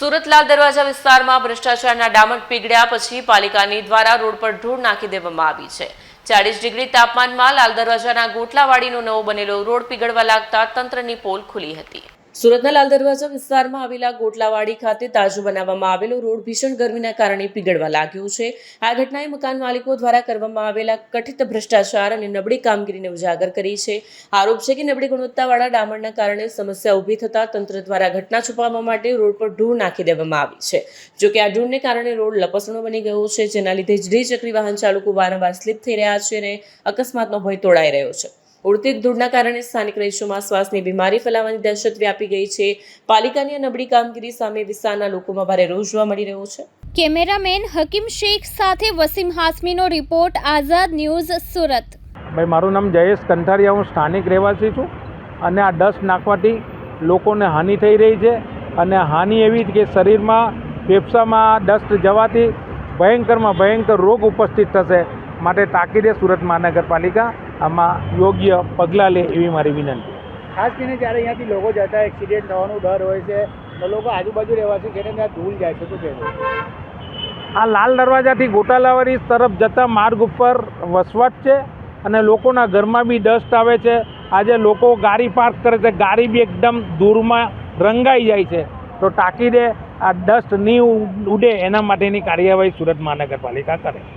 સુરત લાલ દરવાજા વિસ્તારમાં ભ્રષ્ટાચારના ડામર પીગળ્યા પછી પાલિકાની દ્વારા રોડ પર ધૂળ નાખી દેવામાં આવી છે। 40 ડિગ્રી તાપમાનમાં લાલ દરવાજાના ગોટલાવાડીનો નવો બનેલો રોડ પીગળવા લાગતા તંત્રની પોલ ખુલી હતી। સુરતના લાલ દરવાજા વિસ્તારમાં આવેલા ગોટલાવાડી ખાતે તાજો બનાવવામાં આવેલો રોડ ભીષણ ગરમીના કારણે પીગળવા લાગ્યો છે। આ ઘટનાએ મકાન માલિકો દ્વારા કરવામાં આવેલા કથિત ભ્રષ્ટાચાર અને નબળી કામગીરીને ઉજાગર કરી છે। આરોપ છે કે નબળી ગુણવત્તાવાળા ડામરના કારણે સમસ્યા ઊભી થતા તંત્ર દ્વારા ઘટના છુપાવવા માટે રોડ પર ધૂળ નાખી દેવામાં આવી છે। જો કે આ ધૂળને કારણે રોડ લપસણો બની ગયો છે, જેના લીધે દ્વિચક્રી વાહન ચાલકો વારંવાર સ્લીપ થઈ રહ્યા છે અને અકસ્માતનો ભય તોડાઈ રહ્યો છે। ઉડતી ધૂળના કારણે સ્થાનિક રહીશોમાં શ્વાસની બીમારી ફેલાવાની દહેશત વ્યાપી ગઈ છે। પાલિકાની નબળી કામગીરી સામે વિસ્તારના લોકોમાં ભારે રોષ જોવા મળી રહ્યો છે। કેમેરામેન હકીમ શેખ સાથે વસીમ હાસમીનો રિપોર્ટ, આઝાદ ન્યૂઝ, સુરત। ભાઈ, મારું નામ જયેશ કંઠારિયા, હું સ્થાનિક રહેવાસી છું અને આ ડસ્ટ નાખવાથી લોકોને હાનિ થઈ રહી છે અને હાનિ એવી કે શરીરમાં ફેફસામાં ડસ્ટ જવાથી ભયંકરમાં ભયંકર રોગ ઉપસ્થિત થશે। માટે તાકીદે સુરત મહાનગરપાલિકા આમાં યોગ્ય પગલાં લે એવી મારી વિનંતી। ખાસ કરીને જ્યારે અહીંયાથી લોકો જતા એક્સિડન્ટ થવાનો ડર હોય છે તો લોકો આજુબાજુ રહેવાસી જેને ત્યાં ધૂળ જાય છે, શું કહેવું? આ લાલ દરવાજાથી ગોટાલાવાડી તરફ જતા માર્ગ ઉપર વસવાટ છે અને લોકોના ઘરમાં બી ડસ્ટ આવે છે। આજે લોકો ગાડી પાર્ક કરે છે, ગાડી બી એકદમ દૂરમાં રંગાઈ જાય છે। તો તાકીદે આ ડસ્ટ નહીં ઉડે એના માટેની કાર્યવાહી સુરત મહાનગરપાલિકા કરે।